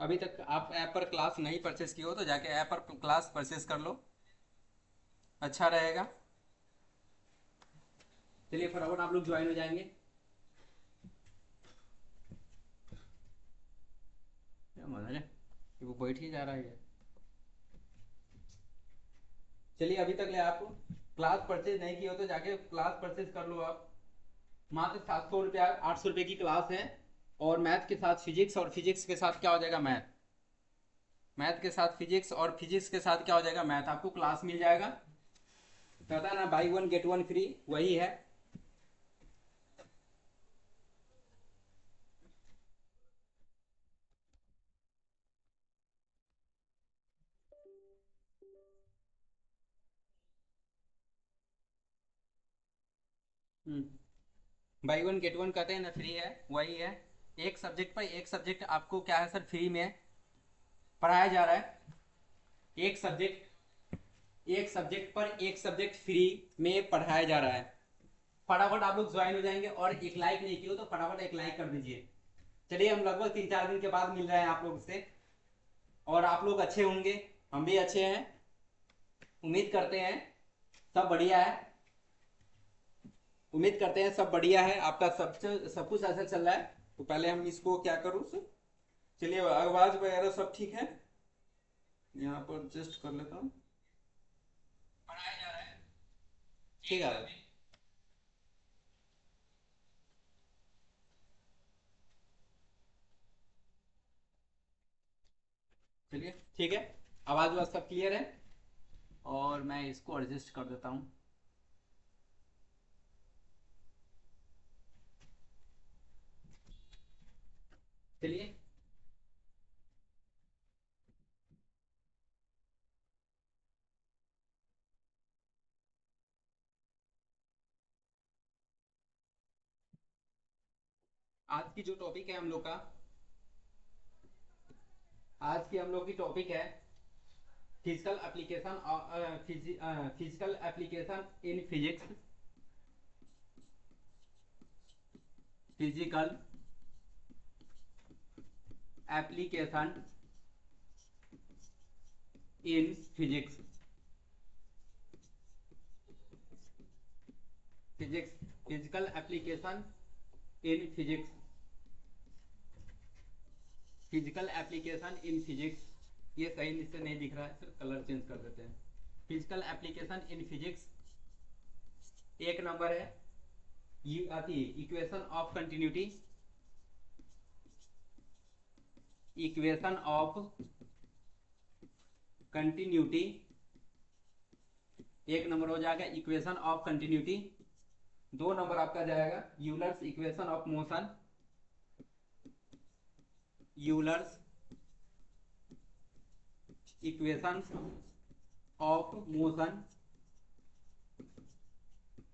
अभी तक आप ऐप पर क्लास नहीं परचेस की हो तो जाके ऐप पर क्लास परचेस कर लो, अच्छा रहेगा। चलिए फटाफट आप लोग ज्वाइन हो जाएंगे। क्या मजा है, ये वो बैठ ही जा रहा है। चलिए अभी तक ले आप क्लास परचेज नहीं की हो तो जाके क्लास परचेज कर लो आप। मात्र 700 रुपया 800 रुपये की क्लास है। और मैथ के साथ फिजिक्स, और फिजिक्स के साथ क्या हो जाएगा मैथ, मैथ के साथ फिजिक्स, और फिजिक्स के साथ क्या हो जाएगा मैथ, आपको क्लास मिल जाएगा। पता ना by one get one free, वही है। बाई वन गेट वन कहते हैं ना, फ्री है, वही है। एक सब्जेक्ट पर एक सब्जेक्ट आपको क्या है सर, फ्री में पढ़ाया जा रहा है। एक सब्जेक्ट, एक सब्जेक्ट पर एक सब्जेक्ट फ्री में पढ़ाया जा रहा है। फटाफट आप लोग ज्वाइन हो जाएंगे, और एक लाइक नहीं किया तो फटाफट एक लाइक कर दीजिए। चलिए हम लगभग 3-4 दिन के बाद मिल रहे हैं आप लोग से, और आप लोग अच्छे होंगे, हम भी अच्छे हैं, उम्मीद करते हैं सब बढ़िया है। उम्मीद करते हैं सब बढ़िया है, आपका सब कुछ ऐसा चल रहा है। तो पहले हम इसको क्या करूँ सर, चलिए आवाज वगैरह सब ठीक है, यहाँ पर एडजस्ट कर लेता हूँ। पढ़ाया जा रहा है, ठीक है। चलिए ठीक है, आवाज वाज सब क्लियर है, और मैं इसको एडजस्ट कर देता हूँ। चलिए आज की जो टॉपिक है हम लोग का, आज की हम लोग की टॉपिक है physical application, physical application in physics, physical application in physics, physics, physical application in physics, physical application in physics. ये सही से नहीं दिख रहा है सर, कलर चेंज कर देते हैं। फिजिकल एप्लीकेशन इन फिजिक्स, एक नंबर है यू आती है equation of continuity, equation of continuity, एक नंबर हो जाएगा इक्वेशन ऑफ कंटिन्यूटी। दो नंबर आपका जाएगा Euler's equation of motion, Euler's equation of motion,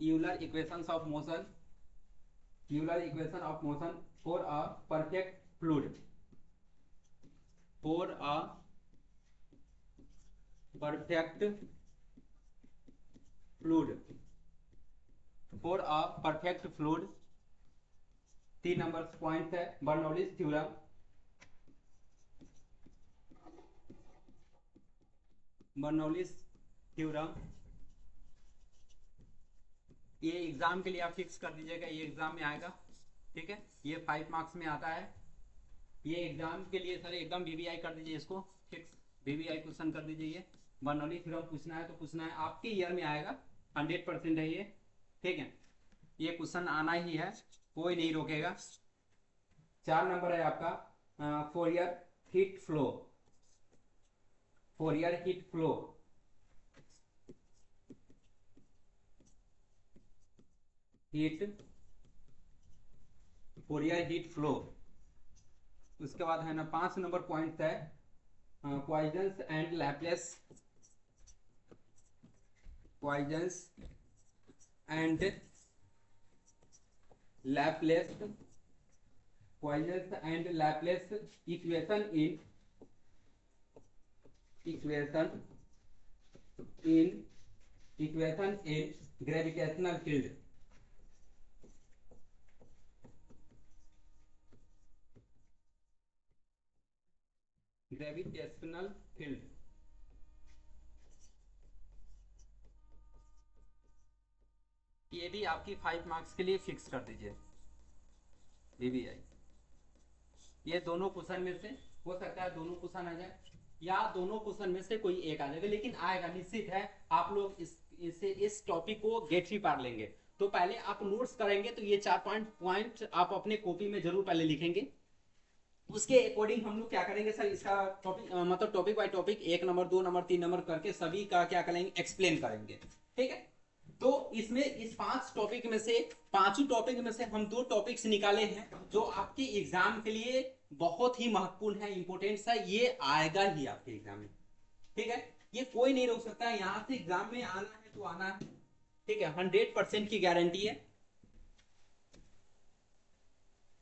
Euler equations of motion, Euler equation of motion for a perfect fluid, for a perfect fluid, for a perfect fluid. 3 number point है Bernoulli's theorem, Bernoulli's theorem. ये exam के लिए आप fix कर दीजिएगा, ये exam में आएगा, ठीक है, ये 5 मार्क्स में आता है। ये एग्जाम के लिए सर एकदम वीवीआई कर दीजिए इसको, फिक्स वीवीआई क्वेश्चन कर दीजिए। ये बर्नौली थ्योरम पूछना है तो पूछना है, आपके ईयर में आएगा, 100% है ये, ठीक है। ये क्वेश्चन आना ही है, कोई नहीं रोकेगा। 4 नंबर है आपका Fourier heat flow, Fourier heat flow, heat, Fourier heat flow. उसके बाद है ना 5 नंबर पॉइंट है Poisson's and Laplace, Poisson's and Laplace, Poisson's and Laplace equation in, equation in, equation in gravitational field. Gravitational field, ये भी आपकी 5 marks के लिए फिक्स कर दीजिए। VBI, ये दोनों क्वेश्चन में से हो सकता है दोनों क्वेश्चन आ जाए या दोनों क्वेश्चन में से कोई एक आ जाएगा, लेकिन आएगा निश्चित है। आप लोग इस टॉपिक को गेट ही पार लेंगे। तो पहले आप नोट्स करेंगे तो ये 4 पॉइंट आप अपने कॉपी में जरूर पहले लिखेंगे। उसके अकॉर्डिंग हम लोग क्या करेंगे सर, इसका टॉपिक मतलब topic by topic 1 number 2 number 3 number करके सभी का क्या करेंगे, एक्सप्लेन करेंगे। ठीक है, तो इसमें इस 5 टॉपिक में से, पांचों टॉपिक में से हम 2 टॉपिक्स निकाले हैं जो आपके एग्जाम के लिए बहुत ही महत्वपूर्ण है, इंपोर्टेंट है, ये आएगा ही आपके एग्जाम में। ठीक है, ये कोई नहीं रोक सकता है, यहां से एग्जाम में आना है तो आना है। ठीक है, 100% की गारंटी है,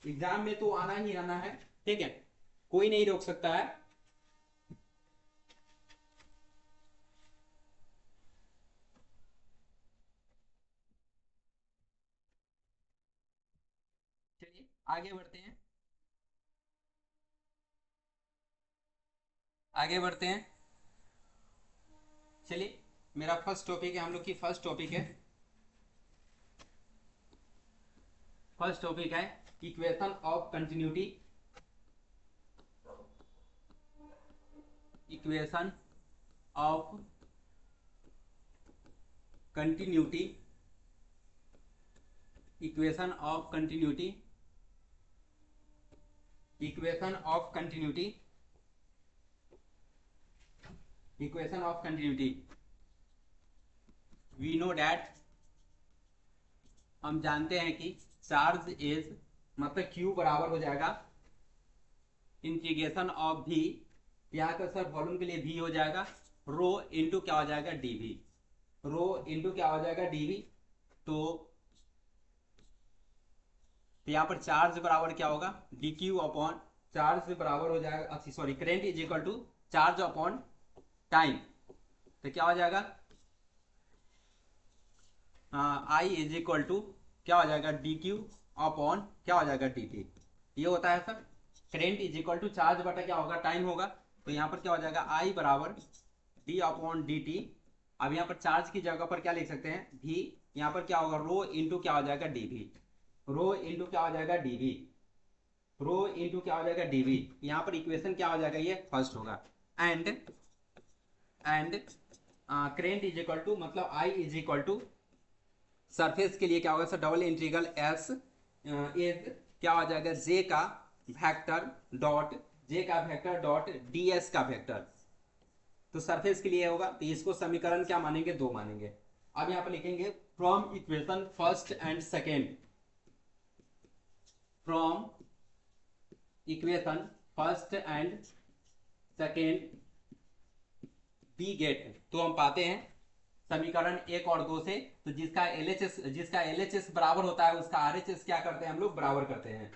एग्जाम में तो आना ही आना है। ठीक है, कोई नहीं रोक सकता है। चलिए आगे बढ़ते हैं, आगे बढ़ते हैं। चलिए, मेरा फर्स्ट टॉपिक है, हम लोग की फर्स्ट टॉपिक है, फर्स्ट टॉपिक है equation of continuity, equation of continuity, equation of continuity, equation of continuity, equation of continuity. We know that, हम जानते हैं कि चार्ज इज मतलब Q बराबर हो जाएगा इंटीग्रेशन ऑफ V, यहाँ का सर वॉल्यूम के लिए V हो जाएगा रो इंटू क्या हो जाएगा dV, रो इंटू क्या हो जाएगा dV। तो यहाँ पर चार्ज बराबर क्या होगा, dQ अपॉन चार्ज बराबर हो जाएगा, अच्छी sorry, current is equal to charge upon time. तो क्या हो जाएगा, I इज इक्वल टू क्या हो जाएगा dQ अपॉन क्या हो जाएगा dt। ये होता है sir current is equal to charge बटा क्या होगा, टाइम होगा। तो यहाँ पर क्या हो जाएगा I बराबर d अपॉन dt। अब यहाँ पर चार्ज की जगह पर क्या लिख सकते हैं v, यहाँ पर क्या होगा रो इंटू क्या हो जाएगा dv, रो इंटू क्या हो जाएगा dv, रो इंटू क्या हो जाएगा dv। यहाँ पर इक्वेशन क्या हो जाएगा, ये फर्स्ट होगा। And current is equal to मतलब I is equal to surface के लिए क्या होगा sir, double integral S is क्या हो जाएगा J का वेक्टर डॉट, J का वेक्टर डॉट ds का वेक्टर। तो सरफेस के लिए होगा, तो इसको समीकरण क्या मानेंगे, 2 मानेंगे। अब यहाँ पर लिखेंगे from equation first and second, from equation first and second we get. तो हम पाते हैं समीकरण 1 और 2 से, तो जिसका LHS बराबर होता है उसका RHS क्या करते हैं हम लोग, बराबर करते हैं।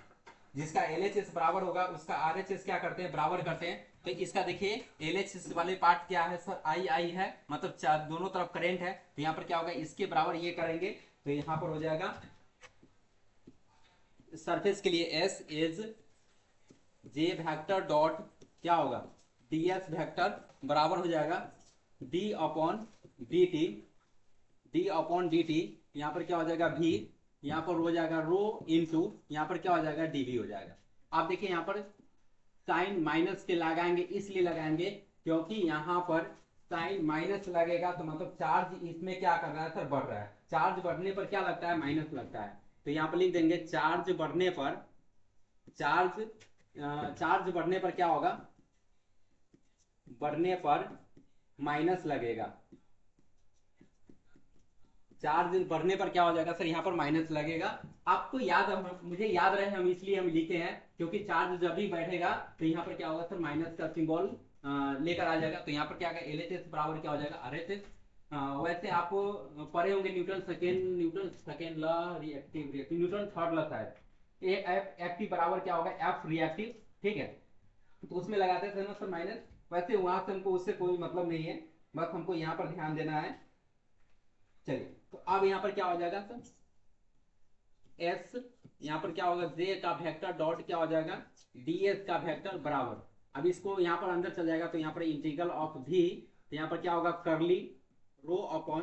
जिसका LHS बराबर होगा उसका RHS क्या करते हैं, बराबर करते हैं। तो इसका देखिए LHS वाले पार्ट क्या है सर, I है, मतलब दोनों तरफ करंट है। तो यहाँ पर क्या होगा, इसके बराबर ये करेंगे तो यहाँ पर हो जाएगा सरफेस के लिए S is J vector dot क्या होगा ds वेक्टर बराबर हो जाएगा d upon dt, d upon dt। यहाँ पर क्या हो जाएगा v, यहाँ पर हो जाएगा रो इंटू यहाँ पर क्या हो जाएगा dv हो जाएगा। आप देखिए यहाँ पर साइन माइनस के लगाएंगे, इसलिए लगाएंगे क्योंकि यहाँ पर साइन माइनस लगेगा तो मतलब चार्ज इसमें क्या कर रहा है सर, बढ़ रहा है। चार्ज बढ़ने पर क्या लगता है, माइनस लगता है। तो यहाँ पर लिख देंगे चार्ज बढ़ने पर, चार्ज बढ़ने पर क्या होगा, बढ़ने पर माइनस लगेगा। चार्ज बढ़ने पर क्या हो जाएगा सर, यहाँ पर माइनस लगेगा। आपको याद, मुझे याद रहे हम इसलिए हम लिखे हैं क्योंकि चार्ज जब भी बैठेगा तो यहाँ पर क्या होगा सर, माइनस का सिंबल लेकर आ जाएगा। तो यहाँ पर क्या होगा LHS बराबर क्या हो जाएगा RHS। वैसे आप पढ़े होंगे Newton second law, reactive Newton third law शायद, F एक्टिव बराबर क्या होगा F रिएक्टिव। ठीक है, तो उसमें लगाते थे ना सर माइनस। वैसे वहां से हमको उससे कोई मतलब नहीं है, बस हमको यहाँ पर ध्यान देना है। चलिए, तो अब यहाँ पर क्या हो जाएगा सर, S यहाँ पर क्या होगा J का वेक्टर डॉट क्या हो जाएगा ds का वेक्टर बराबर। अब इसको यहाँ पर अंदर चल जाएगा तो यहाँ पर इंटीग्रल ऑफ भी, तो यहाँ पर क्या होगा करली रो अपॉन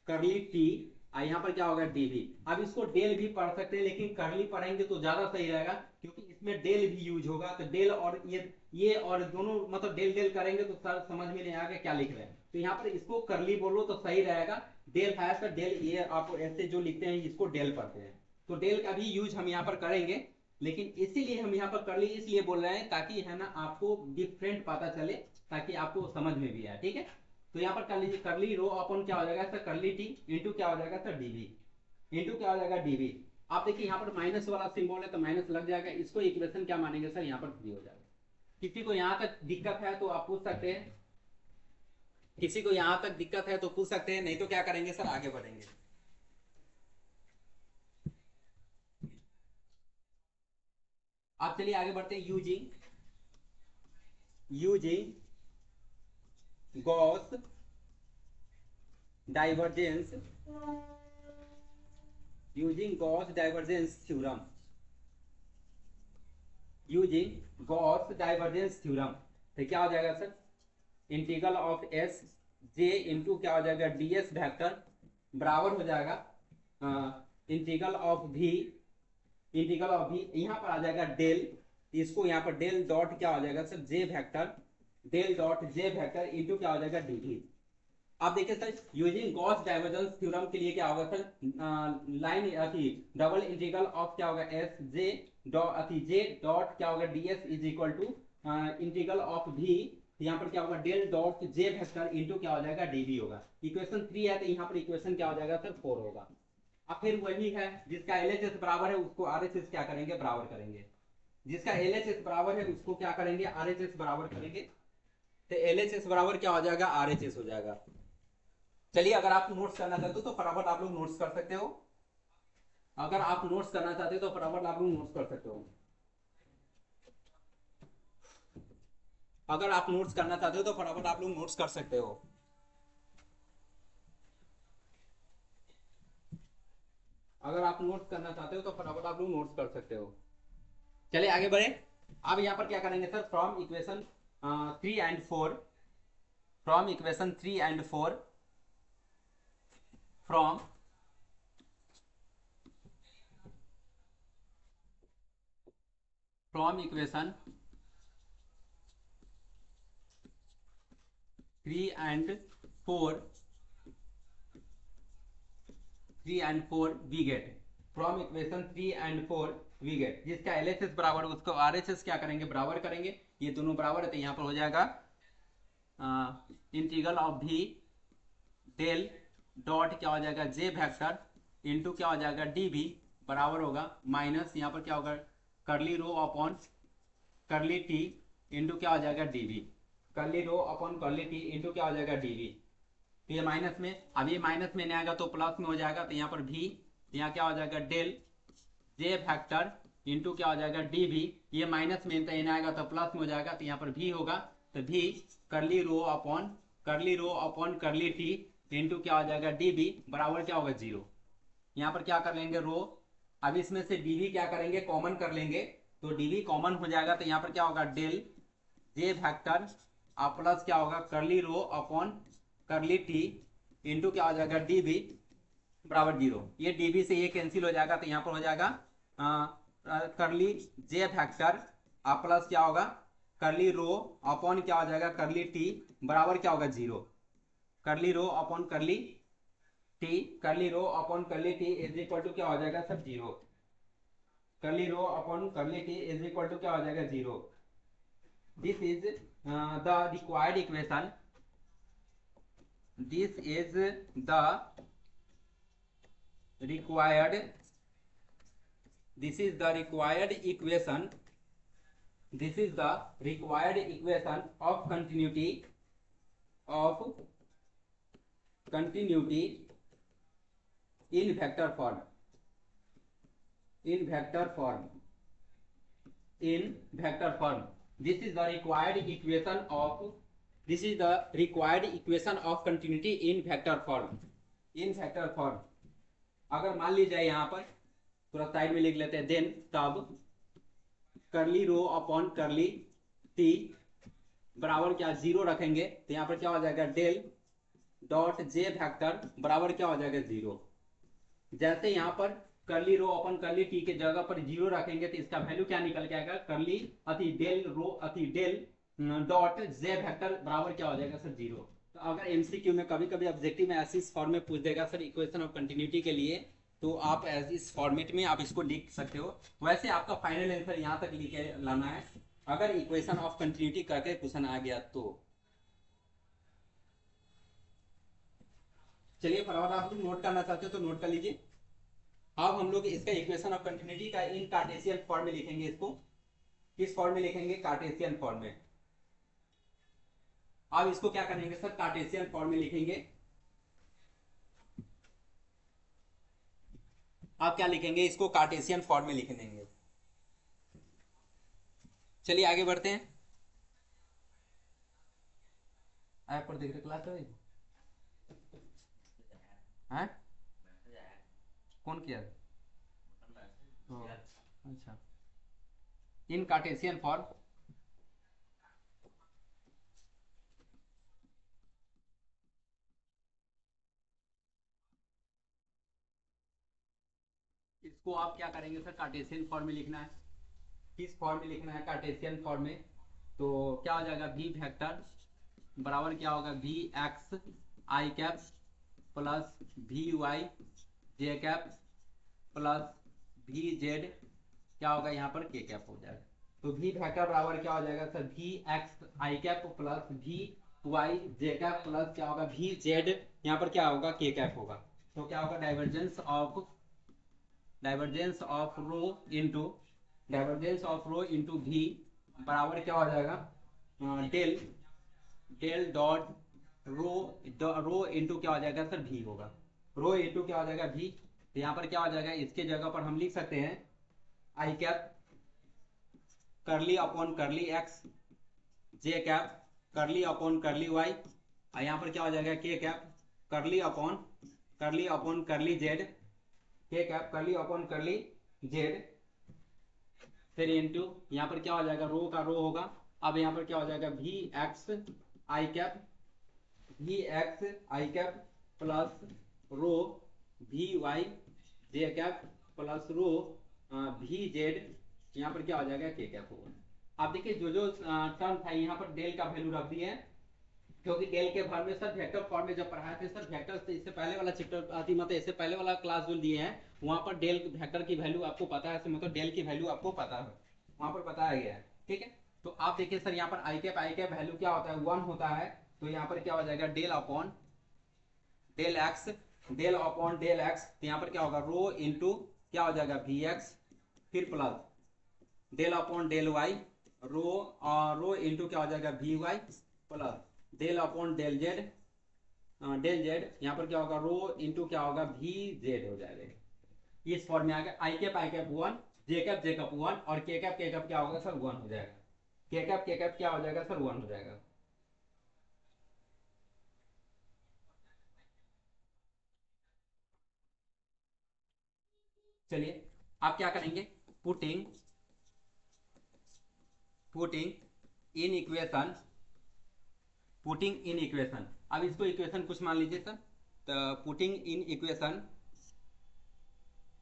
करली टी, और यहाँ पर क्या होगा डीवी। अब इसको डेल भी पढ़ सकते हैं, लेकिन करली पढ़ेंगे तो ज्यादा सही रहेगा, क्योंकि इसमें डेल भी यूज होगा। तो डेल और ये और दोनों मतलब डेल डेल करेंगे तो सर समझ में नहीं आएगा क्या लिख रहे हैं। तो यहाँ पर इसको करली बोलो तो सही रहेगा। डेल है सर, डेल ये आप ऐसे जो लिखते हैं इसको डेल पढ़ते हैं, तो डेल का भी यूज हम यहाँ पर करेंगे। लेकिन इसीलिए हम यहाँ पर करली इसलिए बोल रहे हैं ताकि है ना आपको डिफरेंट पता चले, ताकि आपको समझ में भी आए, ठीक है। तो यहाँ पर कर लीजिए करली रो अपन क्या हो जाएगा सर, करली टी इंटू क्या हो जाएगा सर डीवी, इंटू क्या हो जाएगा डीवी। आप देखिए यहाँ पर माइनस वाला सिंबल है तो माइनस लग जाएगा, इसको इक्वेशन क्या मानेंगे सर, यहाँ पर 3 हो जाएगा। किसी को यहाँ तक दिक्कत है तो आप पूछ सकते हैं, किसी को यहाँ तक दिक्कत है तो पूछ सकते हैं, नहीं तो क्या करेंगे सर आगे बढ़ेंगे। आप चलिए आगे बढ़ते हैं। Using Gauss divergence, using Gauss divergence theorem, using Gauss divergence theorem, तो क्या हो जाएगा sir, integral of S J into क्या हो जाएगा डी एस वेक्टर बराबर हो जाएगा इंटीग्रल ऑफ भी, इंटीग्रल ऑफ भी यहाँ पर आ जाएगा डेल, इसको यहाँ पर डेल डॉट क्या हो जाएगा sir J vector, del dot J vector into क्या हो जाएगा डी। आप देखिए sir using Gauss divergence theorem के लिए क्या होगा सर, लाइन अथी डबल इंटीग्रल ऑफ क्या होगा एस जे डॉट अथी जे डॉट क्या होगा D S is equal to integral of भी, यहाँ पर क्या होगा del dot J vector into क्या हो जाएगा डीवी होगा। इक्वेशन 3 है तो यहाँ पर इक्वेशन क्या हो जाएगा सर 4 होगा। अब फिर वही है जिसका एलएचएस बराबर है उसको आरएचएस क्या करेंगे बराबर करेंगे, जिसका एलएचएस बराबर है उसको क्या करेंगे आरएचएस बराबर करेंगे। तो एलएचएस बराबर क्या हो जाएगा आरएचएस हो जाएगा। चलिए अगर आप नोट्स करना चाहते हो तो फटाफट आप लोग नोट्स कर सकते हो, अगर आप नोट्स करना चाहते हो तो फटाफट आप लोग नोट्स कर सकते हो, अगर आप नोट्स करना चाहते हो तो फटाफट आप लोग नोट्स कर सकते हो। अगर आप नोट्स करना चाहते हो तो फटाफट आप लोग नोट्स कर सकते हो। चलिए आगे बढ़े। अब यहाँ पर क्या करेंगे sir, from equation 3 and 4, from equation 3 and 4, from equation 3 and 4 we get, from equation 3 and 4 we get, जिसका एलएचएस बराबर उसको आरएचएस क्या करेंगे बराबर करेंगे, ये दोनों बराबर है तो यहाँ पर हो जाएगा इंटीग्रल ऑफ भी डेल डॉट क्या हो जाएगा जे वेक्टर इंटू क्या हो जाएगा डी बी बराबर होगा माइनस यहाँ पर क्या होगा करली रो अपॉन करली टी इंटू क्या हो जाएगा डी बी, करली रो अपॉन करली टी इंटू क्या हो जाएगा डी बी। तो ये माइनस में, अब ये माइनस में नहीं आएगा तो प्लस में हो जाएगा, तो यहाँ पर भी यहाँ क्या हो जाएगा डेल जे फैक्टर इंटू क्या हो जाएगा डी भी, ये माइनस में नहीं आएगा तो प्लस में हो जाएगा, तो यहाँ पर भी होगा तो भी करली रो अपॉन करली टी इंटू क्या हो जाएगा डी बी बराबर क्या होगा 0। यहाँ पर क्या कर लेंगे रो, अब इसमें से डी भी क्या करेंगे कॉमन कर लेंगे, तो डी भी कॉमन हो जाएगा, तो यहाँ पर क्या होगा डेल जे फैक्टर और प्लस क्या होगा करली रो अपॉन करली टी इंटू क्या हो जाएगा डी बी बराबर 0। ये डी बी से ये कैंसिल हो जाएगा, तो यहाँ पर हो जाएगा करली जे फैक्टर और प्लस क्या होगा करली रो अपॉन क्या हो जाएगा करली टी बराबर क्या होगा 0। करली रो अपॉन करली टी, करली रो अपॉन करली टी इज इक्वल टू क्या हो जाएगा सब 0। करली रो अपॉन करली टी इज इक्वल टू क्या हो जाएगा 0। This is the required equation, this is the required, this is the required equation, this is the required equation of continuity in vector form, in vector form, in vector form, this is the required equation of, this is the required equation of continuity in vector form, in vector form। अगर मान लीजिए यहाँ पर पूरा side में लिख लेते हैं देन तब करली रो अपॉन करली टी बराबर क्या जीरो रखेंगे तो यहाँ पर क्या हो जाएगा डेल डॉट जे वेक्टर बराबर क्या हो जाएगा जीरो। जैसे यहाँ पर करली रो अपन करली टी के जगह पर जीरो रखेंगे तो इसका वैल्यू क्या निकल के आएगा, करली अति डेल रो अति डेल डॉट जे वेक्टर बराबर क्या हो जाएगा सर जीरो। तो अगर एमसीक्यू में कभी कभी ऑब्जेक्टिव में ऐसी इस फॉर्म में पूछ देगा सर इक्वेशन ऑफ कंटिन्यूटी के लिए, तो आप इस फॉर्मेट में आप इसको लिख सकते हो। वैसे आपका फाइनल आंसर यहाँ तक लिखे लाना है अगर इक्वेशन ऑफ कंटिन्यूटी करके क्वेश्चन आ गया तो। चलिए फटाफट आप लोग नोट करना चाहते हो तो नोट कर लीजिए। अब हम लोग इसका इक्वेशन ऑफ कंटिन्यूटी का इन कार्टेशियन फॉर्म में लिखेंगे। इसको किस फॉर्म में लिखेंगे, कार्टेशियन फॉर्म में। अब इसको क्या करेंगे सर, कार्टेशियन फॉर्म में लिखेंगे। आप क्या लिखेंगे, इसको कार्टेशियन फॉर्म में लिख देंगे। चलिए आगे बढ़ते हैं। ऐप पर देख रहे क्लास है कौन किया, अच्छा। इन कार्टेशियन फॉर्म इसको आप क्या करेंगे सर, कार्टेशियन फॉर्म में लिखना है। किस फॉर्म में लिखना है, कार्टेशियन फॉर्म में। तो क्या हो जाएगा, वी वेक्टर बराबर क्या होगा, V x I cap plus we Y J cap plus we Z क्या होगा यहाँ पर के कैप हो जाएगा। तो वी वेक्टर बराबर क्या हो जाएगा sir, V x I cap plus we Y J cap plus क्या होगा वी जेड, यहाँ पर क्या होगा के कैप होगा। तो क्या होगा, divergence of rho into V बराबर क्या हो जाएगा, del del dot rho rho into क्या हो जाएगा सर, वी होगा। रो इंटू क्या हो जाएगा वी। तो यहाँ पर क्या हो जाएगा, इसके जगह पर हम लिख सकते हैं आई कैप करली अपॉन करली एक्स जे कैप करली अपॉन करली वाई, और यहाँ पर क्या हो जाएगा के कैप करली अपॉन करली जेड के कैप करली अपॉन करली जेड, फिर इंटू यहाँ पर क्या हो जाएगा, रो का रो होगा। अब यहाँ पर क्या हो जाएगा, वी एक्स आई cap plus rho V Y जे cap plus rho V Z, यहाँ पर क्या हो जाएगा के कैप होगा। आप देखिए जो जो टर्म था यहाँ पर डेल का वैल्यू रख दिए हैं, क्योंकि डेल के भर में सर वेक्टर फॉर्म में जब पढ़ाए थे सर वेक्टर से इससे पहले वाला चैप्टर आती मतलब इससे पहले वाला क्लास जो दिए हैं वहां पर डेल वेक्टर की वैल्यू आपको पता है, मतलब डेल की वैल्यू आपको पता है, वहां पर बताया गया है। ठीक है, तो आप देखिए सर यहाँ पर आई कैप वैल्यू क्या होता है, 1 होता है। तो यहाँ पर क्या हो जाएगा, डेल अपॉन डेल एक्स, तो यहाँ पर क्या होगा, रो इंटू क्या हो जाएगा वी एक्स, फिर plus del upon del Y rho और रो इंटू क्या हो जाएगा V Y plus del upon del Z यहाँ पर क्या होगा, रो इंटू क्या होगा वी जेड हो जाएगा। इस फॉर्म में आ गया आई कैप 1 जे कैप 1 और के कैप क्या होगा सर 1 हो जाएगा। के कैप क्या हो जाएगा सर 1 हो जाएगा। चलिए आप क्या करेंगे, पुटिंग पुटिंग इन इक्वेशन अब इसको इक्वेशन कुछ मान लीजिए सर, तो पुटिंग इन इक्वेशन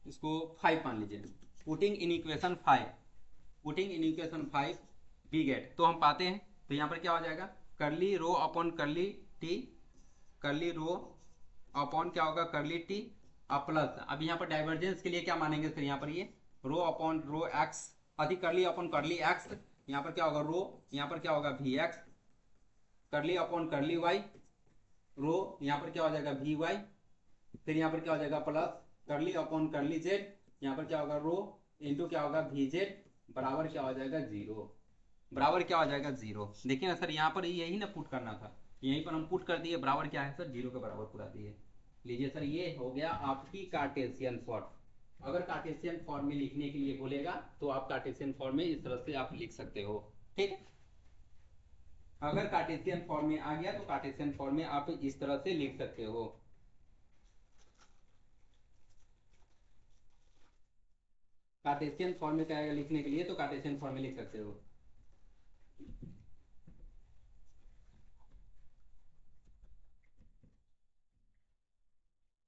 इसको 5 मान लीजिए। Putting in equation 5 we get, तो हम पाते हैं। तो यहाँ पर क्या हो जाएगा, करली रो अपॉन करली टी, करली रो अपॉन क्या होगा करली टी और प्लस, अब यहाँ पर डाइवर्जेंस के लिए क्या मानेंगे फिर यहाँ पर ये रो अपॉन रो एक्स अधिक करली अपॉन करली एक्स, यहाँ पर क्या होगा रो, यहाँ पर क्या होगा वी एक्स करली अपॉन करली वाई रो, यहाँ पर क्या हो जाएगा वी वाई, फिर यहाँ पर क्या हो जाएगा प्लस करली अपॉन करली जेड, यहाँ पर क्या होगा रो इंटू क्या होगा वी जेड बराबर क्या हो जाएगा जीरो। देखिए ना सर यहाँ पर यही ना पुट करना था, यहीं पर हम पुट कर दिए, बराबर क्या है सर जीरो के बराबर पूरा दिए। लीजिए सर ये हो गया आपकी कार्टेशियन फॉर्म। अगर कार्टेशियन फॉर्म में लिखने के लिए बोलेगा तो आप कार्टेशियन फॉर्म में इस तरह से आप लिख सकते हो। ठीक है, अगर कार्टेशियन फॉर्म में आ गया तो कार्टेशियन फॉर्म में आप इस तरह से लिख सकते हो। कार्टेशियन फॉर्म में क्या लिखने के लिए तो कार्टेशियन फॉर्म में लिख सकते हो।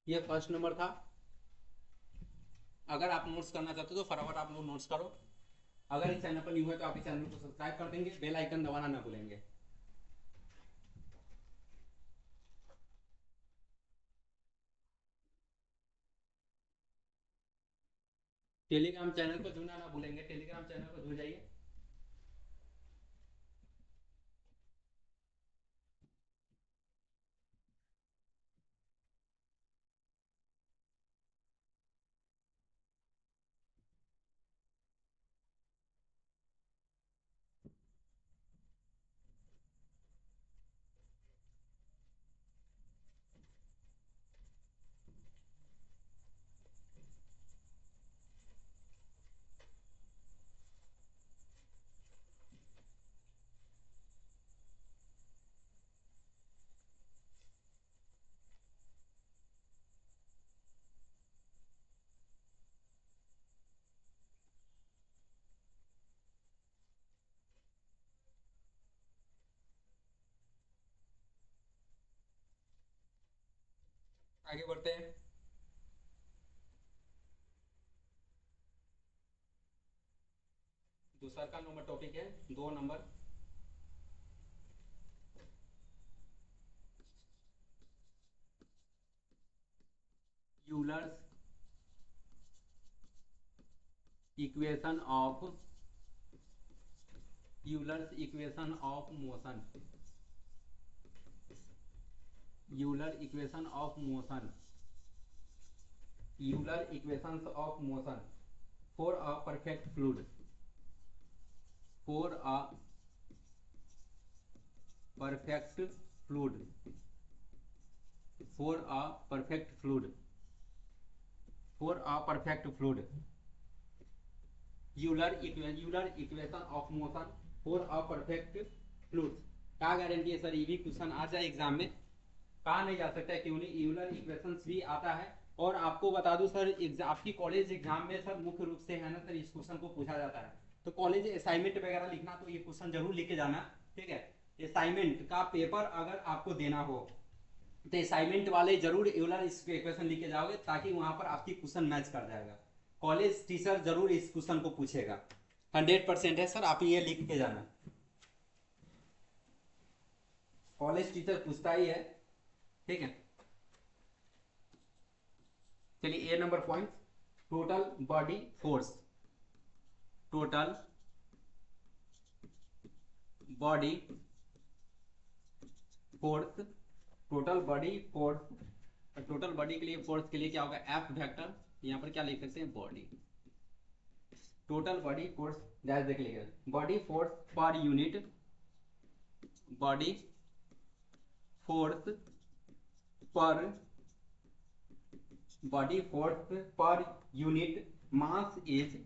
ये फर्स्ट नंबर था। अगर आप नोट्स करना चाहते हो तो फटाफट आप लोग नोट्स करो। अगर इस चैनल पर न्यू है तो आप इस चैनल को सब्सक्राइब कर देंगे, बेल आइकन दबाना ना भूलेंगे। टेलीग्राम चैनल को जुड़ना ना भूलेंगे, टेलीग्राम चैनल को जुड़ जाइए। आगे बढ़ते हैं। दूसरा का नंबर टॉपिक है 2 number, Euler's equation of motion. Euler equation of motion, Euler equations of motion for a perfect fluid, for a perfect fluid, for a perfect fluid, for a perfect fluid, Euler equation of motion for a perfect fluid. क्या guarantee है sir ये भी question आ जाए exam में? कहा नहीं जा सकता है क्यों नहीं, यूलर इक्वेशंस भी आता है। और आपको बता दूं सर, आपकी कॉलेज एग्जाम में सर मुख्य रूप से है ना सर इस क्वेश्चन को पूछा जाता है। तो कॉलेज असाइनमेंट वगैरह लिखना तो ये क्वेश्चन जरूर लिख के जाना, ठीक है। असाइनमेंट का पेपर अगर आपको देना हो तो असाइनमेंट वाले जरूर यूलर इक्वेशन लिख के जाओगे, ताकि वहां पर आपकी क्वेश्चन मैच कर जाएगा। कॉलेज टीचर जरूर इस क्वेश्चन को पूछेगा, 100% है सर, आप ये लिख के जाना। कॉलेज टीचर पूछता ही है, ठीक है। चलिए A number point, total body force, total body force, total body force. Total body के लिए फोर्स के लिए क्या होगा, एफ वेक्टर, यहाँ पर क्या लिख सकते हैं, body, total body force that देख लीजिए, body force per unit, body force per, body force per unit mass is,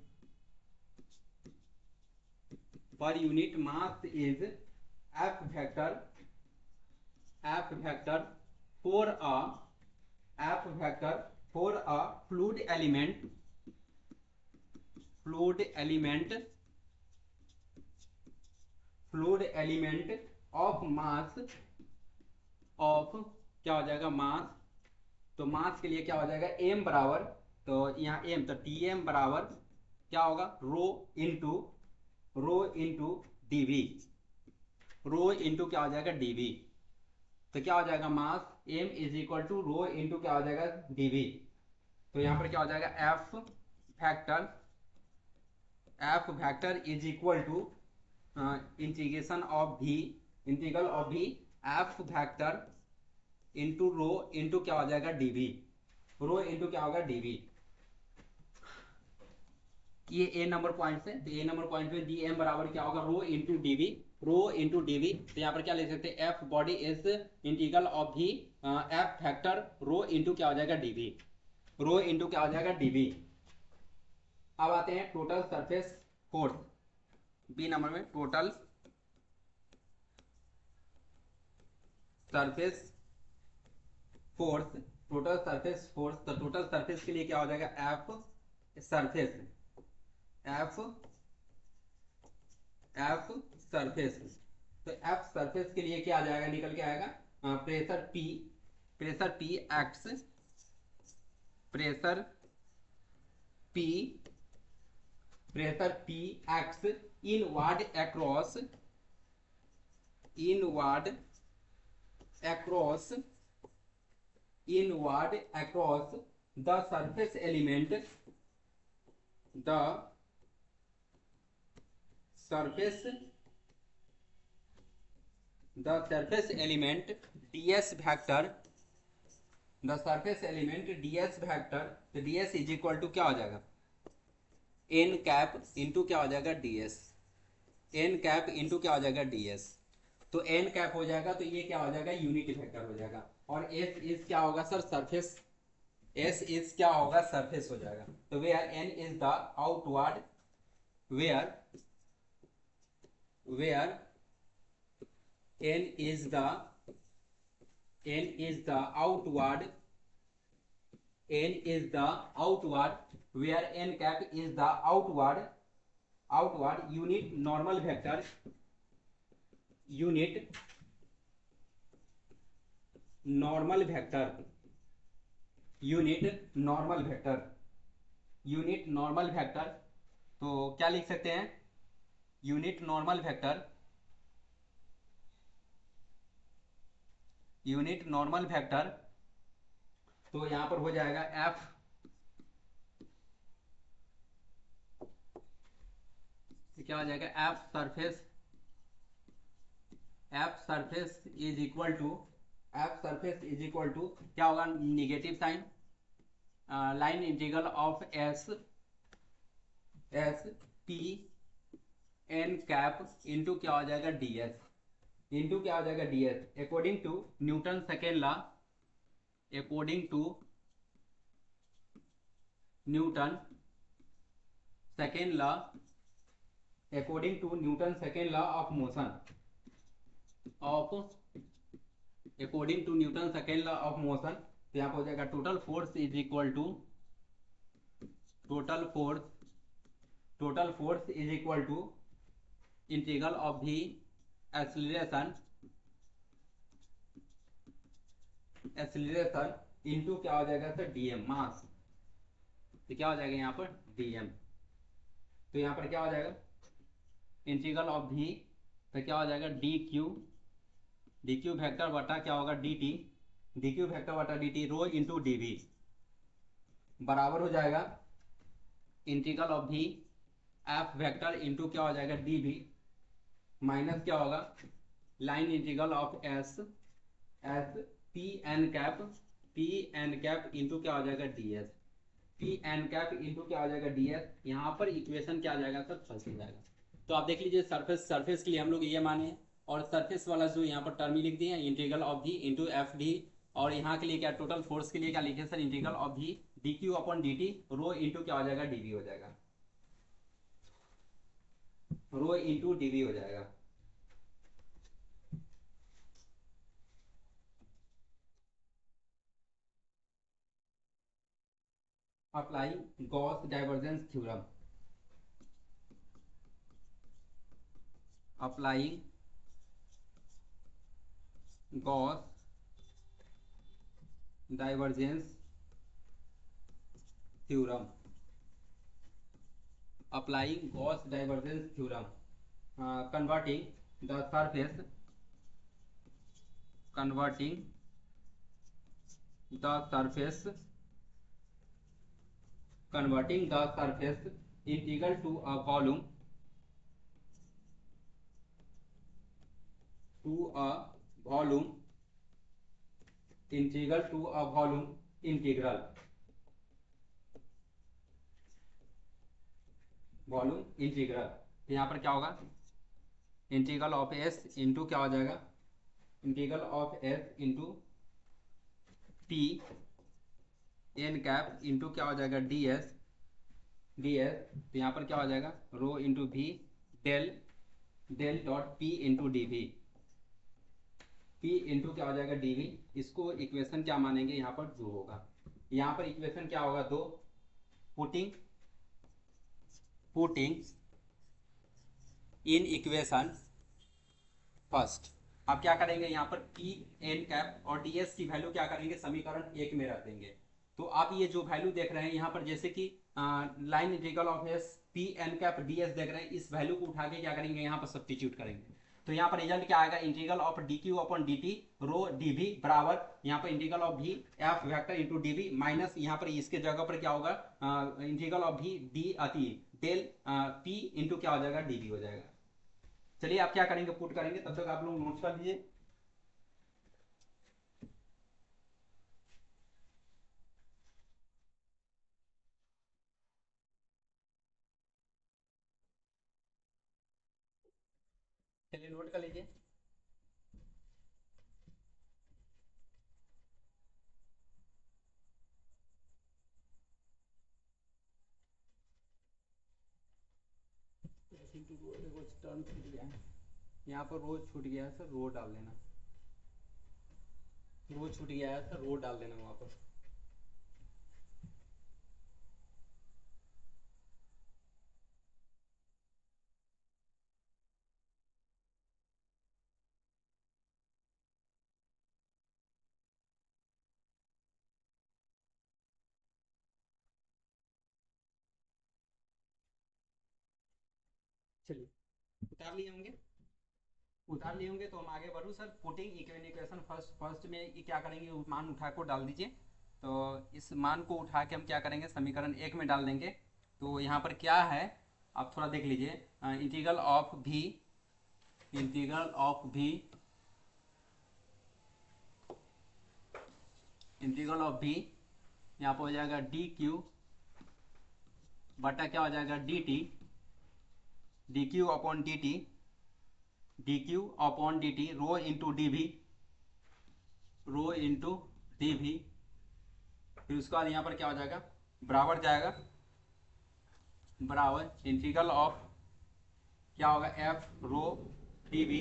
per unit mass is F vector, F vector for a, F vector for a fluid element, fluid element, fluid element of mass, of क्या हो जाएगा, मास। तो मास के लिए क्या हो जाएगा, M बराबर, तो यहाँ एम तो टी एम बराबर क्या होगा, rho into D V, rho into क्या हो जाएगा, डीवी। तो क्या हो जाएगा, mass M is equal to rho into क्या हो जाएगा, डीवी। तो यहाँ पर क्या हो जाएगा, F factor, F factor is equal to integration of भी, इंटीग्रल ऑफ भी F factor into rho into क्या हो जाएगा, डीवी, रो इंटू क्या होगा, डीवी। ये ए नंबर पॉइंट है, तो ए नंबर पॉइंट में डी एम बराबर क्या होगा, rho into D V, rho into DV. तो यहाँ पर क्या लिख सकते हैं, F body is integral of भी एफ फैक्टर रो इंटू क्या हो जाएगा, डीवी, रो इंटू क्या हो जाएगा, डीवी। अब आते हैं total surface force, B number में total surface force, total surface force. तो टोटल सरफेस के लिए क्या हो जाएगा, F surface, F F surface. तो एफ सरफेस के लिए क्या आ जाएगा, निकल के आएगा pressure P, pressure P acts, pressure P, pressure P acts inward across, inward across, inward across the surface element, the surface, the surface element ds vector, the surface element ds vector, तो ds is equal to क्या हो जाएगा, n cap into क्या हो जाएगा ds, n cap into क्या हो जाएगा ds, तो n कैप हो जाएगा तो ये क्या हो जाएगा यूनिट वेक्टर हो जाएगा, और s इज क्या होगा सर सरफेस, s इज क्या होगा सरफेस हो जाएगा, तो where n is the outward, where, where n is the, n is the outward, n is the outward, where n cap is the outward, outward unit normal vector, unit normal vector, unit normal vector, unit normal vector, तो क्या लिख सकते हैं, unit normal vector, unit normal vector, तो यहां पर हो जाएगा एफ, क्या हो जाएगा F surface, F surface is equal to, F surface is equal to क्या होगा, negative sign, line integral of S, S P N cap into क्या हो जाएगा डी एस, इंटू क्या हो जाएगा D S, according to Newton second law, according to Newton second law, according to Newton second law of motion, of, according to Newton second law of motion, तो यहाँ पर हो जाएगा total force is equal to, total force, total force is equal to integral of the acceleration, acceleration into क्या हो जाएगा sir DM मास, तो क्या हो जाएगा यहाँ पर डीएम, तो यहाँ पर क्या हो जाएगा इंटीग्रल ऑफ वी, तो क्या हो जाएगा D Q, D Q vector बटा क्या होगा D T, D Q vector बटा D T rho into D V बराबर हो जाएगा integral of V F vector into क्या हो जाएगा डी वी माइनस क्या होगा line integral of S, S P N cap, P N cap into क्या हो जाएगा D S, P N cap into क्या हो जाएगा डी एस, यहाँ पर इक्वेशन क्या आ जाएगा सर फंस जाएगा, तो आप देख लीजिए सरफेस, सरफेस के लिए हम लोग ये माने, और सरफेस वाला जो यहाँ पर टर्म ही लिख दिए integral of D into F D, और यहाँ के लिए क्या टोटल फोर्स के लिए क्या लिखे sir integral of D D Q upon D T rho into क्या हो जाएगा डी वी हो जाएगा, रो इंटू डी वी हो जाएगा, apply Gauss divergence theorem, applying Gauss divergence theorem, applying Gauss divergence theorem, converting the surface, converting the surface, converting the surface integral to a volume, to a volume, integral to a volume integral, volume integral, तो यहाँ पर क्या होगा integral of S into क्या हो जाएगा integral of S into P N cap into क्या हो जाएगा डी एस, डी एस, तो यहाँ पर क्या हो जाएगा रो इंटू भी del, del dot P into D V, P into क्या हो जाएगा डी वी, इसको इक्वेशन क्या मानेंगे यहाँ पर दो होगा, यहाँ पर इक्वेशन क्या होगा दो, putting, putting in equation first, आप क्या करेंगे यहाँ पर पी एन कैप और डी एस की वैल्यू क्या करेंगे समीकरण एक में रख देंगे, तो आप ये जो वैल्यू देख रहे हैं यहाँ पर, जैसे कि line integral of S P N cap D S देख रहे हैं, इस वैल्यू को उठा के क्या करेंगे, यहाँ पर सब्स्टिट्यूट करेंगे। तो यहाँ पर रिजल्ट क्या आएगा, integral of D Q upon D T rho D V बराबर यहाँ पर इंटीग्रल ऑफ भी F vector into D V minus यहाँ पर इसके जगह पर क्या होगा, इंटीग्रल ऑफ भी डी अति डेल पी इंटू क्या हो जाएगा, डी वी हो जाएगा। चलिए आप क्या करेंगे, पुट करेंगे, तब तक आप लोग नोट्स कर लीजिए। चलिए नोट कर लीजिए। टर्न छूट गया है, यहाँ पर रोज छूट गया है सर, रो डाल देना, रो छूट गया है सर, रो डाल देना वहाँ पर। चलिए उतार लिए होंगे, उतार लिए होंगे तो हम आगे बढ़ूँ सर। पुटिंग इक्वेशन फर्स्ट में ये क्या करेंगे, मान उठा को डाल दीजिए। तो इस मान को उठा के हम क्या करेंगे, समीकरण 1 में डाल देंगे। तो यहाँ पर क्या है, आप थोड़ा देख लीजिए, इंटीग्रल ऑफ भी, इंटीग्रल ऑफ भी, इंटीग्रल ऑफ भी यहाँ पर हो जाएगा डी क्यू बटा क्या हो जाएगा, D T, D Q upon D T, D Q upon D T rho into D V, rho into D V. फिर उसके बाद यहाँ पर क्या हो जाएगा, बराबर जाएगा, बराबर इंटीग्रल ऑफ क्या होगा, F rho D V,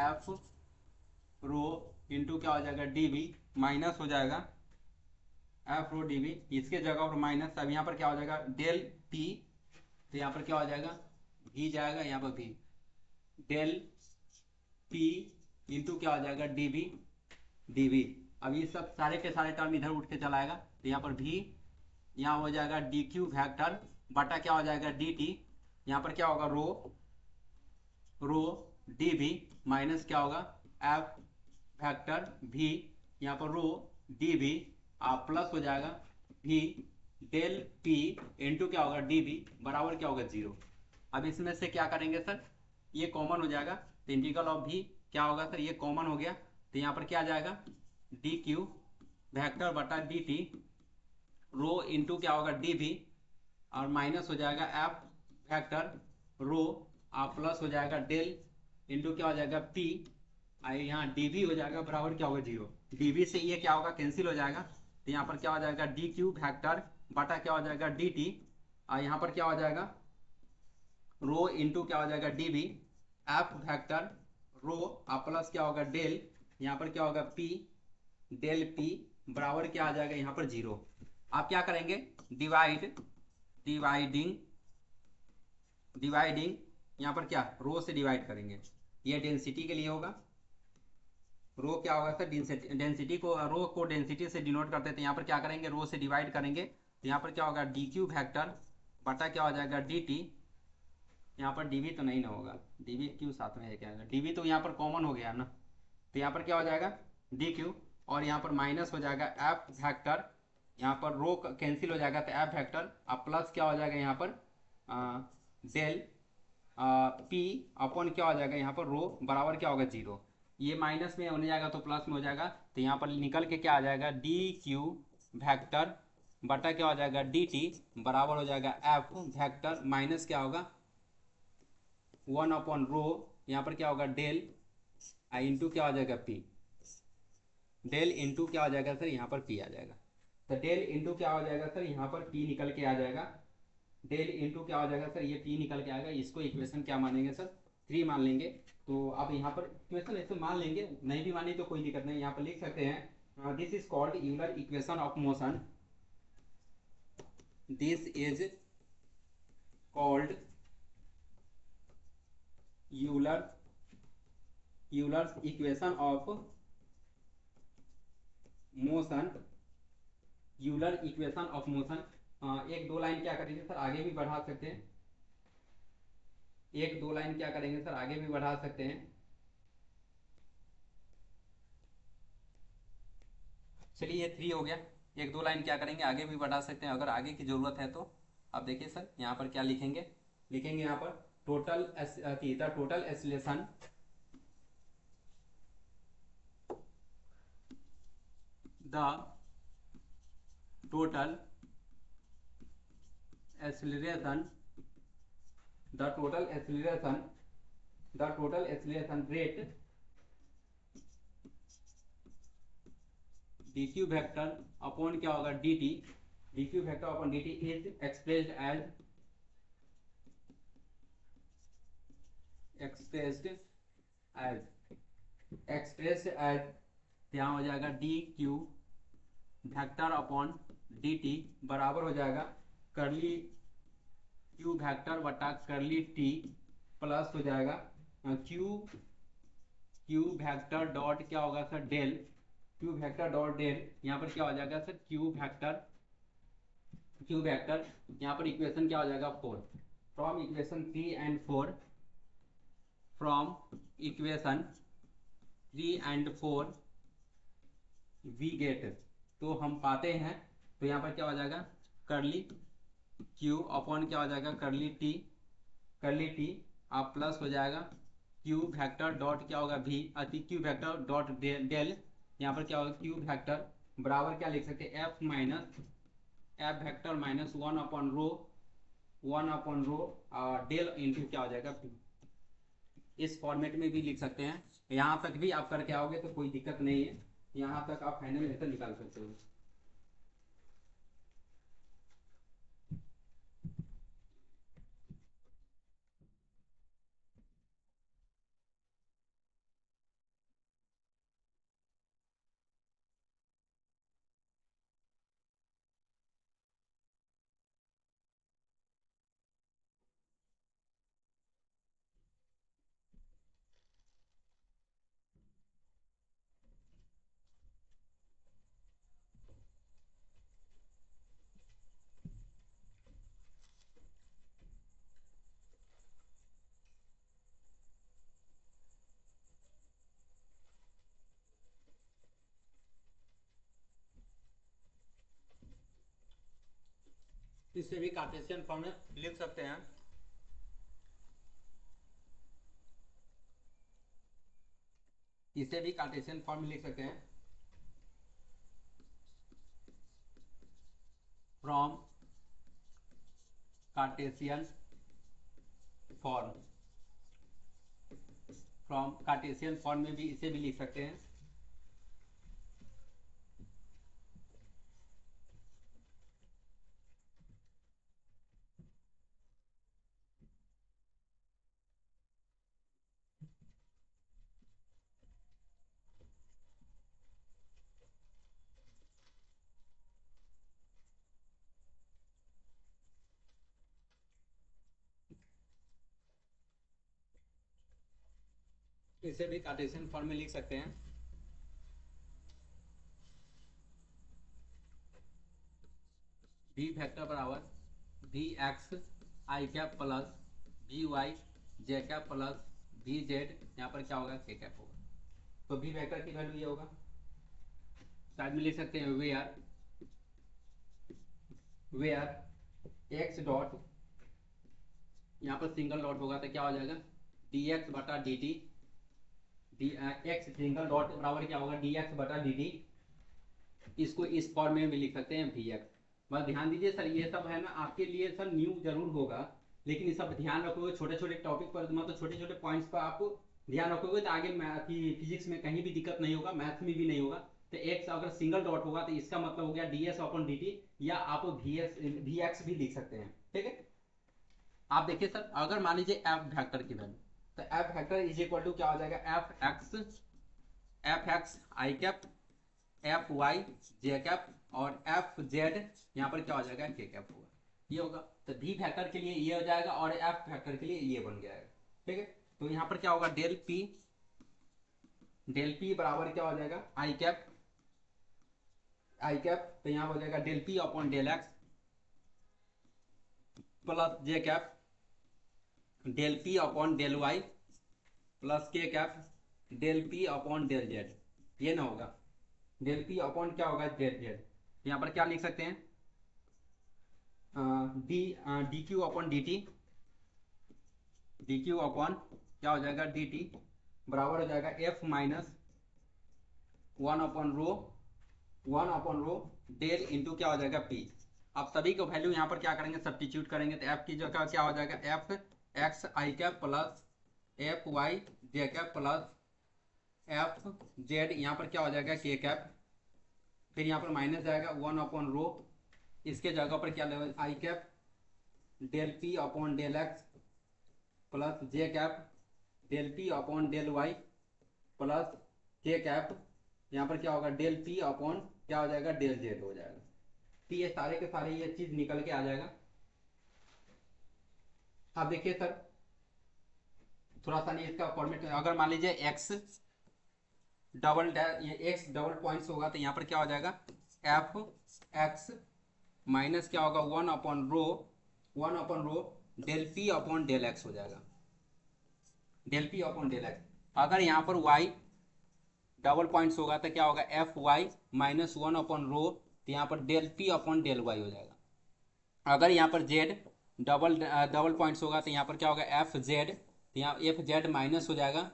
F rho into क्या हो जाएगा, डी वी माइनस हो जाएगा एफ रो डी वी, इसके जगह पर माइनस, अब यहाँ पर क्या हो जाएगा, डेल पी, तो यहाँ पर क्या हो जाएगा, भी जाएगा यहाँ पर भी, डेल पी इंटू क्या हो जाएगा, डी वी, डी वी। अब ये सब सारे के सारे टर्म इधर उठ के चला आएगा, तो यहाँ पर भी, यहाँ हो जाएगा डी क्यू फैक्टर बटा क्या हो जाएगा, डी टी, यहाँ पर क्या होगा, रो, रो डी वी माइनस क्या होगा, एफ फैक्टर भी, यहाँ पर रो डी वी प्लस हो जाएगा भी डेल पी इंटू क्या होगा, डी वी बराबर क्या होगा, 0। अब इसमें से क्या करेंगे सर, ये कॉमन हो जाएगा, तो इंटीग्रल ऑफ भी क्या होगा सर, ये कॉमन हो गया, तो यहाँ पर क्या आ जाएगा, डी क्यू वेक्टर बटा डी टी रो इंटू क्या होगा, डी वी, और माइनस हो जाएगा एफ फैक्टर रो प्लस हो जाएगा डेल इंटू क्या हो जाएगा, पी, यहाँ डी वी हो जाएगा बराबर क्या होगा, 0। डी वी से ये क्या होगा, कैंसिल हो जाएगा, तो यहाँ पर क्या हो जाएगा, डी क्यू फैक्टर बटा क्या हो जाएगा, डी टी, और यहाँ पर क्या हो जाएगा, रो इंटू क्या हो जाएगा, D V, F factor rho plus क्या होगा, डेल, यहाँ पर क्या होगा, पी, डेल पी बराबर क्या आ जाएगा, यहाँ पर 0। आप क्या करेंगे, डिवाइड, डिवाइडिंग, डिवाइडिंग यहाँ पर क्या, रो से डिवाइड करेंगे, ये डेंसिटी के लिए होगा, रो क्या होगा सर, डेंसिटी को, रो को डेंसिटी से डिनोट करते थे, यहाँ पर क्या करेंगे, रो से डिवाइड करेंगे, तो यहाँ पर क्या होगा, डी क्यू फैक्टर बटा क्या हो जाएगा, डी टी, यहाँ पर डी वी तो नहीं ना होगा, डी वी क्यू साथ में है क्या, डी वी तो यहाँ पर कॉमन हो गया ना, तो यहाँ पर क्या हो जाएगा, डी क्यू, और यहाँ पर माइनस हो जाएगा एफ फैक्टर, यहाँ पर रो कैंसिल हो जाएगा, तो एफ फैक्टर अब प्लस क्या हो जाएगा, यहाँ पर डेल पी अपॉन क्या हो जाएगा, यहाँ पर रो बराबर क्या होगा, 0। ये माइनस में होने जाएगा तो प्लस में हो जाएगा, तो यहाँ पर निकल के क्या आ जाएगा, डी क्यू फैक्टर बटा क्या हो जाएगा, डी टी बराबर हो जाएगा एफ फैक्टर माइनस क्या होगा, 1 अपॉन रो, यहाँ पर क्या होगा, डेल इंटू क्या हो जाएगा, पी, डेल इंटू क्या हो जाएगा सर, यहाँ पर पी आ जाएगा, तो डेल इंटू क्या हो जाएगा सर, यहाँ पर पी निकल के आ जाएगा, डेल इंटू क्या हो जाएगा सर, ये पी निकल के आएगा, इसको इक्वेशन क्या मानेंगे सर, 3 मान लेंगे। तो आप यहाँ पर इक्वेशन ऐसे मान लेंगे, नहीं भी माने तो कोई दिक्कत नहीं, यहाँ पर लिख सकते हैं, this is called Euler equation of motion, this is called Euler's equation of motion Euler equation of motion. एक दो लाइन क्या करेंगे सर, आगे भी बढ़ा सकते हैं, एक दो लाइन क्या करेंगे सर, आगे भी बढ़ा सकते हैं। चलिए ये 3 हो गया, एक दो लाइन क्या करेंगे, आगे भी बढ़ा सकते हैं अगर आगे की जरूरत है तो। अब देखिए सर यहाँ पर क्या लिखेंगे, लिखेंगे यहाँ पर total the total acceleration, the total acceleration, the total acceleration, the total acceleration rate dq vector upon क्या होगा dt, dq vector upon dt is expressed as, expressed as यहाँ हो जाएगा dq वेक्टर अपॉन dt बराबर हो जाएगा करली q vector बटा करली t प्लस हो जाएगा q वेक्टर डॉट क्या होगा sir del, q vector dot del, यहाँ पर क्या हो जाएगा सर q वेक्टर यहाँ पर इक्वेशन क्या हो जाएगा 4, from equation 3 and 4, from equation 3 and 4 we get, तो हम पाते हैं, तो यहाँ पर क्या हो जाएगा करली q अपॉन क्या हो जाएगा करली टी आप प्लस हो जाएगा q वेक्टर डॉट क्या होगा v अति q वेक्टर डॉट डेल, यहाँ पर क्या होगा q वेक्टर बराबर क्या लिख सकते हैं f vector minus 1 upon rho del into क्या हो जाएगा p, इस फॉर्मेट में भी लिख सकते हैं। यहाँ तक भी आप करके आओगे तो कोई दिक्कत नहीं है, यहाँ तक आप फाइनल आंसर निकाल सकते हो। इससे भी कार्टेशियन फॉर्म में लिख सकते हैं, इसे भी कार्टेशियन फॉर्म में लिख सकते हैं, from Cartesian form, from Cartesian form में भी इसे भी लिख सकते हैं। इसे भी कार्टेशियन फॉर्म में लिख सकते हैं, v वेक्टर बराबर v x I cap plus we Y J cap plus V Z, यहाँ पर क्या होगा के कैप होगा, तो v वेक्टर की वैल्यू ये होगा, साइड में लिख सकते हैं वेयर एक्स डॉट, यहाँ पर सिंगल डॉट होगा तो क्या हो जाएगा dx बटा dt, एक्स सिंगल डॉट बराबर क्या होगा dx बटा dt, इसको इस फॉर्म में भी लिख सकते हैं vx। बस ध्यान दीजिए सर ये सब है ना आपके लिए सर न्यू जरूर होगा, लेकिन ये सब ध्यान रखोगे छोटे छोटे टॉपिक पर, मतलब छोटे छोटे पॉइंट्स पर आप ध्यान रखोगे तो आगे फिजिक्स में कहीं भी दिक्कत नहीं होगा, मैथ्स में भी नहीं होगा। तो एक्स अगर सिंगल डॉट होगा तो इसका मतलब हो गया ds अपॉन dt, या आप vx भी लिख सकते हैं, ठीक है। आप देखिए सर अगर मान लीजिए एफ वेक्टर की वैल्यू, तो f vector is equal to क्या हो जाएगा एफ एक्स आई कैप, एफ वाई जे कैप और एफ जेड, यहाँ पर क्या हो जाएगा के कैप होगा, ये होगा। तो वी फैक्टर के लिए ये हो जाएगा और एफ फैक्टर के लिए ये बन जाएगा, ठीक है। तो यहाँ पर क्या होगा डेल पी बराबर क्या हो जाएगा आई कैप आई कैप, तो यहाँ हो जाएगा del P upon del x plus जे cap del P upon del Y plus के cap del P upon del Z. ये ना होगा डेल पी अपॉन क्या होगा डेल जेड। यहाँ पर क्या लिख सकते हैं D D Q upon D T, D Q upon क्या हो जाएगा डी टी बराबर हो जाएगा एफ माइनस 1/रो डेल इंटू क्या हो जाएगा पी। आप सभी को वैल्यू यहाँ पर क्या करेंगे सब्स्टिट्यूट करेंगे, तो एफ की जगह क्या हो जाएगा एफ एक्स आई कैप प्लस एफ वाई जे कैप प्लस एफ जेड, यहाँ पर क्या हो जाएगा के कैप, फिर यहाँ पर माइनस जाएगा 1/रो, इसके जगह पर क्या level i cap del P upon del x plus J cap del P upon del Y plus के कैप, यहाँ पर क्या होगा डेल पी अपॉन क्या हो जाएगा डेल जेड हो जाएगा। तो ये सारे के सारे ये चीज निकल के आ जाएगा। अब देखिए सर थोड़ा सा नहीं इसका फॉर्मेट, अगर मान लीजिए एक्स डबल ये एक्स डबल पॉइंट्स होगा तो यहाँ पर क्या हो जाएगा एफ एक्स माइनस क्या होगा 1/रो del P upon del X हो जाएगा, del P upon del X. अगर यहाँ पर वाई डबल पॉइंट्स होगा तो क्या होगा एफ वाई माइनस 1/रो, तो यहाँ पर del P upon del y हो जाएगा। अगर यहाँ पर जेड डबल पॉइंट्स होगा तो यहाँ पर क्या होगा एफ जेड, तो यहाँ एफ जेड माइनस हो जाएगा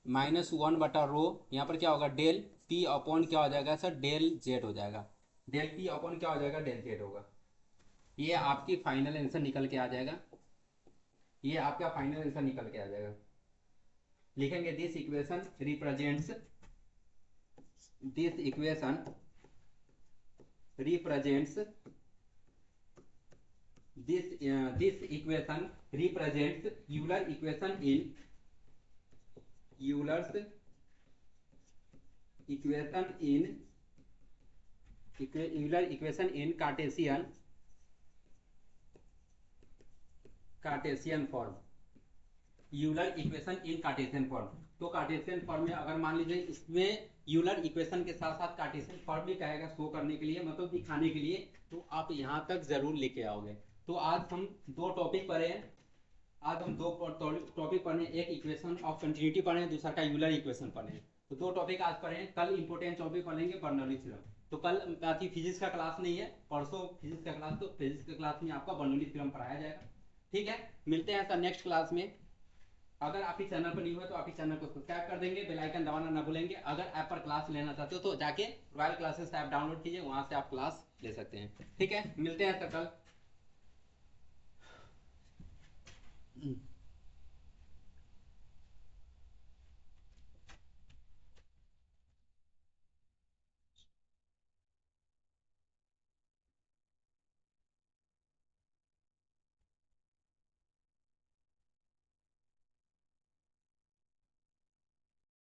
-1/रो, यहाँ पर क्या होगा डेल पी अपॉन क्या हो जाएगा सर डेल जेड हो जाएगा, डेल पी अपॉन क्या हो जाएगा डेल जेड होगा। ये आपकी फाइनल आंसर निकल के आ जाएगा, ये आपका फाइनल आंसर निकल के आ जाएगा। लिखेंगे this equation represents this equation represents this equation represents Euler equation in Euler's equation in Euler equation in Cartesian form, Euler equation in Cartesian form. तो कार्टेशियन फॉर्म में अगर मान लीजिए इसमें यूलर इक्वेशन के साथ साथ कार्टेशियन फॉर्म भी कहेगा शो करने के लिए मतलब दिखाने के लिए, तो आप यहाँ तक जरूर लेके आओगे। तो आज हम दो टॉपिक पढ़े हैं, आज हम दो टॉपिक पढ़े, एक इक्वेशन ऑफ कंटिन्यूटी पढ़े हैं, दूसरा का यूलर इक्वेशन पढ़े हैं। तो दो टॉपिक आज पढ़े हैं, कल इंपोर्टेंट टॉपिक पढ़ेंगे बर्नौली थ्योरम। तो कल बाकी फिजिक्स का क्लास नहीं है, परसों फिजिक्स का क्लास, तो फिजिक्स के क्लास में आपका बर्नौली थ्योरम पढ़ाया जाएगा। ठीक है, मिलते हैं सर नेक्स्ट क्लास में। अगर आप इस चैनल पर न्यू है तो आप इस चैनल को सब्सक्राइब कर देंगे, बेल आइकन दबाना ना भूलेंगे। अगर ऐप पर क्लास लेना चाहते हो तो जाके रॉयल क्लासेस ऐप डाउनलोड कीजिए, वहां से आप क्लास ले सकते हैं। ठीक है, मिलते हैं सर कल।